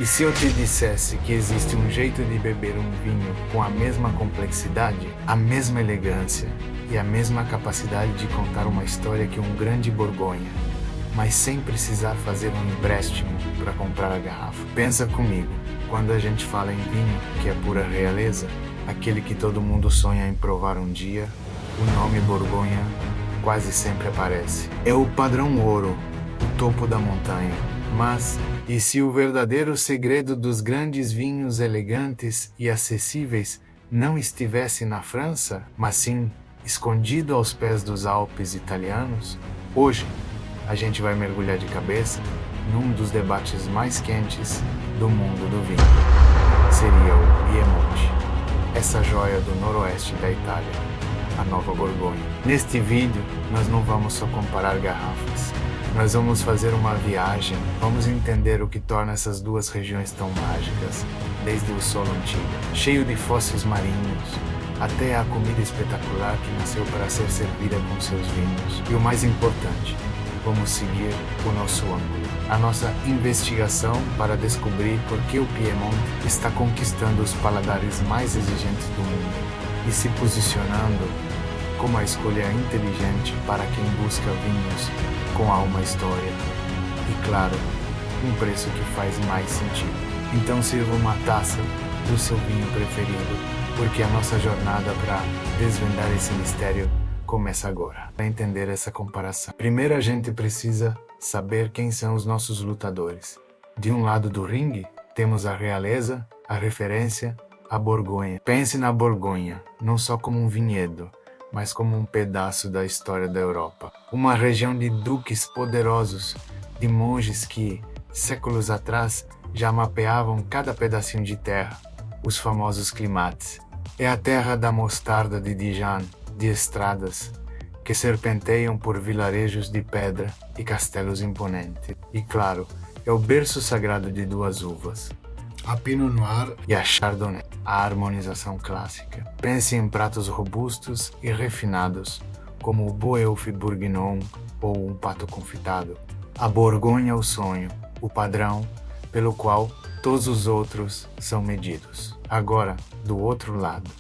E se eu te dissesse que existe um jeito de beber um vinho com a mesma complexidade, a mesma elegância e a mesma capacidade de contar uma história que um grande Borgonha, mas sem precisar fazer um empréstimo para comprar a garrafa? Pensa comigo, quando a gente fala em vinho, que é pura realeza, aquele que todo mundo sonha em provar um dia, o nome Borgonha quase sempre aparece. É o padrão ouro, o topo da montanha. Mas, e se o verdadeiro segredo dos grandes vinhos elegantes e acessíveis não estivesse na França, mas sim escondido aos pés dos Alpes italianos? Hoje, a gente vai mergulhar de cabeça num dos debates mais quentes do mundo do vinho. Seria o Piemonte, essa joia do noroeste da Itália, a Nova Borgonha. Neste vídeo, nós não vamos só comparar garrafas. Nós vamos fazer uma viagem, vamos entender o que torna essas duas regiões tão mágicas, desde o solo antigo, cheio de fósseis marinhos, até a comida espetacular que nasceu para ser servida com seus vinhos. E o mais importante, vamos seguir o nosso ângulo, a nossa investigação para descobrir por que o Piemonte está conquistando os paladares mais exigentes do mundo e se posicionando como a escolha inteligente para quem busca vinhos com alma e história. E claro, um preço que faz mais sentido. Então sirva uma taça do seu vinho preferido, porque a nossa jornada para desvendar esse mistério começa agora. Para entender essa comparação, primeiro a gente precisa saber quem são os nossos lutadores. De um lado do ringue, temos a realeza, a referência, a Borgonha. Pense na Borgonha, não só como um vinhedo, mas como um pedaço da história da Europa. Uma região de duques poderosos, de monges que, séculos atrás, já mapeavam cada pedacinho de terra, os famosos climates. É a terra da mostarda de Dijon, de estradas que serpenteiam por vilarejos de pedra e castelos imponentes. E claro, é o berço sagrado de duas uvas, a Pinot Noir e a Chardonnay, a harmonização clássica. Pense em pratos robustos e refinados, como o Boeuf Bourguignon ou um pato confitado. A Borgonha é o sonho, o padrão pelo qual todos os outros são medidos. Agora, do outro lado,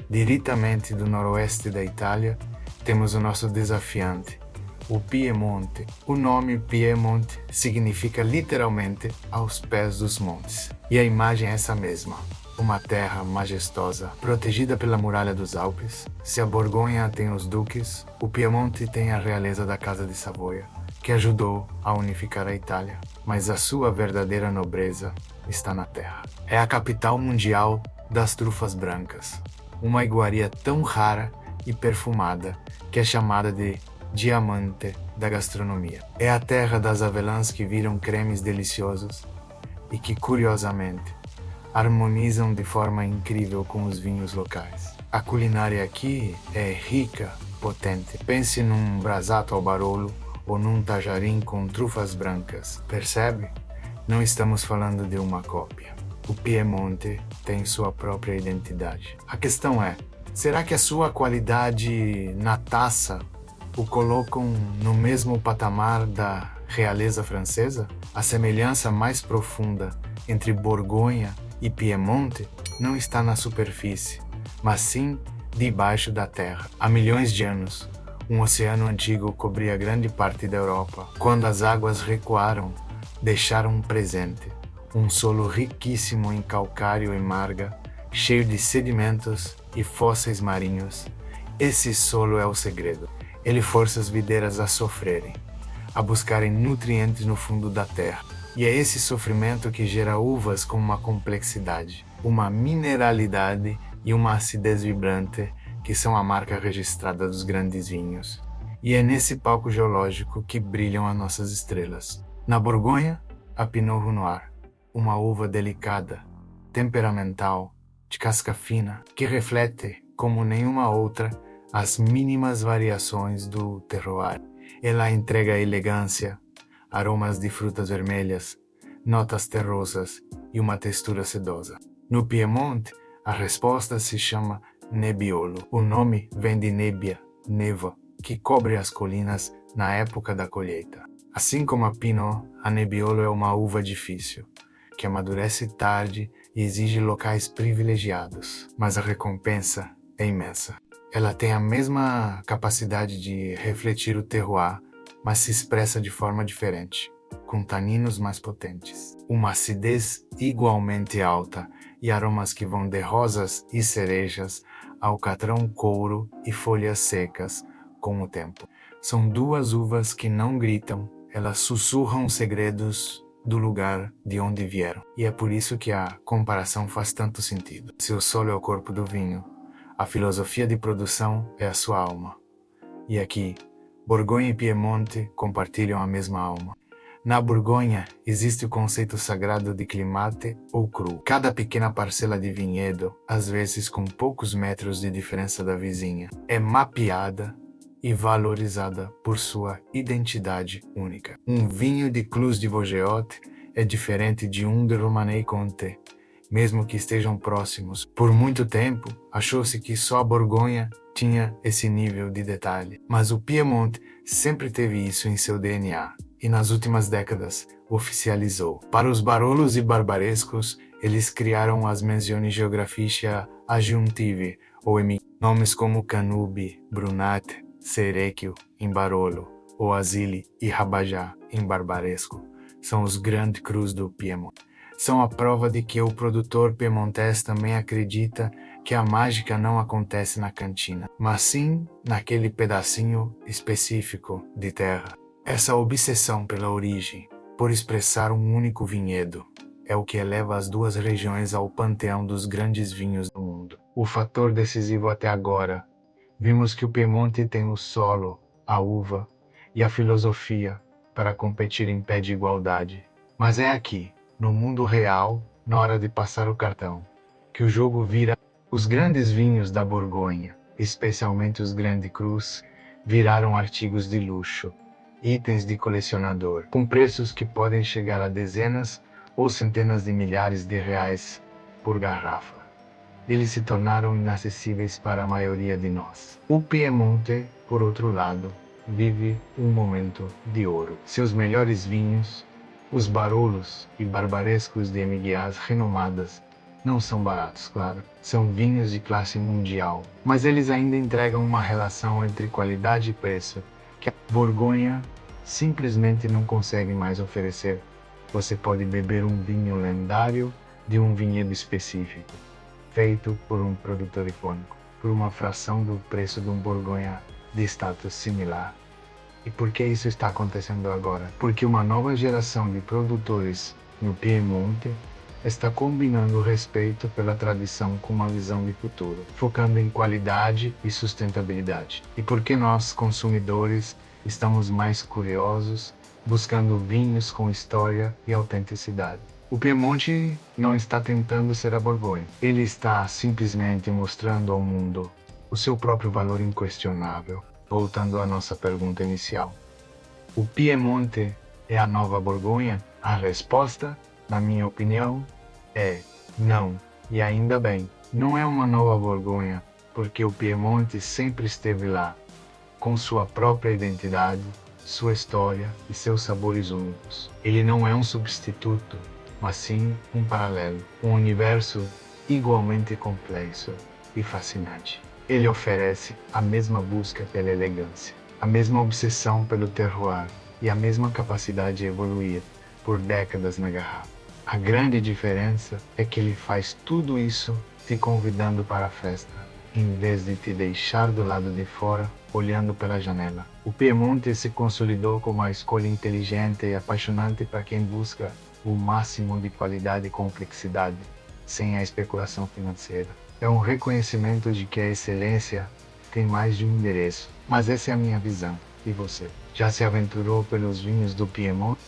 diretamente do noroeste da Itália, temos o nosso desafiante, o Piemonte. O nome Piemonte significa literalmente aos pés dos montes. E a imagem é essa mesma. Uma terra majestosa, protegida pela muralha dos Alpes. Se a Borgonha tem os duques, o Piemonte tem a realeza da Casa de Savoia, que ajudou a unificar a Itália. Mas a sua verdadeira nobreza está na terra. É a capital mundial das trufas brancas. Uma iguaria tão rara e perfumada que é chamada de diamante da gastronomia. É a terra das avelãs que viram cremes deliciosos e que, curiosamente, harmonizam de forma incrível com os vinhos locais. A culinária aqui é rica, potente. Pense num brasato ao barolo ou num tajarim com trufas brancas. Percebe? Não estamos falando de uma cópia. O Piemonte tem sua própria identidade. A questão é, será que a sua qualidade na taça o colocam no mesmo patamar da realeza francesa? A semelhança mais profunda entre Borgonha e Piemonte não está na superfície, mas sim debaixo da terra. Há milhões de anos, um oceano antigo cobria grande parte da Europa. Quando as águas recuaram, deixaram um presente, um solo riquíssimo em calcário e marga, cheio de sedimentos e fósseis marinhos. Esse solo é o segredo. Ele força as videiras a sofrerem, a buscarem nutrientes no fundo da terra. E é esse sofrimento que gera uvas com uma complexidade, uma mineralidade e uma acidez vibrante que são a marca registrada dos grandes vinhos. E é nesse palco geológico que brilham as nossas estrelas. Na Borgonha, a Pinot Noir, uma uva delicada, temperamental, de casca fina, que reflete, como nenhuma outra, as mínimas variações do terroir. Ela entrega elegância, aromas de frutas vermelhas, notas terrosas e uma textura sedosa. No Piemonte, a resposta se chama Nebbiolo. O nome vem de nébbia, névoa, que cobre as colinas na época da colheita. Assim como a Pinot, a Nebbiolo é uma uva difícil, que amadurece tarde e exige locais privilegiados, mas a recompensa é imensa. Ela tem a mesma capacidade de refletir o terroir, mas se expressa de forma diferente, com taninos mais potentes, uma acidez igualmente alta e aromas que vão de rosas e cerejas, alcatrão couro e folhas secas com o tempo. São duas uvas que não gritam, elas sussurram segredos do lugar de onde vieram. E é por isso que a comparação faz tanto sentido. Se o solo é o corpo do vinho, a filosofia de produção é a sua alma. E aqui, Borgonha e Piemonte compartilham a mesma alma. Na Borgonha, existe o conceito sagrado de climate ou cru. Cada pequena parcela de vinhedo, às vezes com poucos metros de diferença da vizinha, é mapeada e valorizada por sua identidade única. Um vinho de Cluse de Vosgeot é diferente de um de Romanée-Conti, mesmo que estejam próximos. Por muito tempo, achou-se que só a Borgonha tinha esse nível de detalhe, mas o Piemonte sempre teve isso em seu DNA. E nas últimas décadas oficializou. Para os barolos e barbarescos, eles criaram as menzioni geographicae aggiuntive, ou nomes como Canubi, Brunat, Cerecchio em barolo, ou Asili e Rabajá em barbaresco. São os grandes crus do Piemonte. São a prova de que o produtor piemontês também acredita que a mágica não acontece na cantina, mas sim naquele pedacinho específico de terra. Essa obsessão pela origem, por expressar um único vinhedo, é o que eleva as duas regiões ao panteão dos grandes vinhos do mundo. O fator decisivo até agora, vimos que o Piemonte tem o solo, a uva e a filosofia para competir em pé de igualdade. Mas é aqui, no mundo real, na hora de passar o cartão, que o jogo vira. Os grandes vinhos da Borgonha, especialmente os Grande Crus, viraram artigos de luxo, itens de colecionador, com preços que podem chegar a dezenas ou centenas de milhares de reais por garrafa. Eles se tornaram inacessíveis para a maioria de nós. O Piemonte, por outro lado, vive um momento de ouro. Seus melhores vinhos, os barolos e barbarescos de Emiguiás renomadas, não são baratos, claro. São vinhos de classe mundial, mas eles ainda entregam uma relação entre qualidade e preço que a Borgonha simplesmente não consegue mais oferecer. Você pode beber um vinho lendário de um vinhedo específico, feito por um produtor icônico, por uma fração do preço de um Borgonha de status similar. E por que isso está acontecendo agora? Porque uma nova geração de produtores no Piemonte está combinando o respeito pela tradição com uma visão de futuro, focando em qualidade e sustentabilidade. E porque nós, consumidores, estamos mais curiosos, buscando vinhos com história e autenticidade. O Piemonte não está tentando ser a Borgonha. Ele está simplesmente mostrando ao mundo o seu próprio valor inquestionável. Voltando à nossa pergunta inicial. O Piemonte é a nova Borgonha? A resposta, na minha opinião, é não. E ainda bem, não é uma nova Borgonha, porque o Piemonte sempre esteve lá, com sua própria identidade, sua história e seus sabores únicos. Ele não é um substituto, mas sim um paralelo, um universo igualmente complexo e fascinante. Ele oferece a mesma busca pela elegância, a mesma obsessão pelo terroir e a mesma capacidade de evoluir por décadas na garrafa. A grande diferença é que ele faz tudo isso te convidando para a festa, em vez de te deixar do lado de fora, olhando pela janela. O Piemonte se consolidou como a escolha inteligente e apaixonante para quem busca o máximo de qualidade e complexidade, sem a especulação financeira. É um reconhecimento de que a excelência tem mais de um endereço. Mas essa é a minha visão. E você? Já se aventurou pelos vinhos do Piemonte?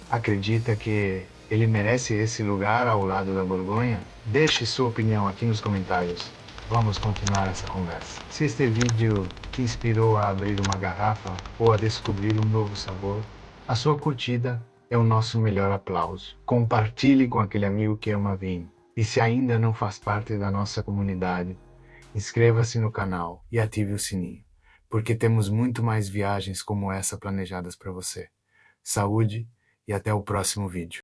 Acredita que ele merece esse lugar ao lado da Borgonha? Deixe sua opinião aqui nos comentários. Vamos continuar essa conversa. Se este vídeo te inspirou a abrir uma garrafa ou a descobrir um novo sabor, a sua curtida é o nosso melhor aplauso. Compartilhe com aquele amigo que ama vinho. E se ainda não faz parte da nossa comunidade, inscreva-se no canal e ative o sininho, porque temos muito mais viagens como essa planejadas para você. Saúde e até o próximo vídeo.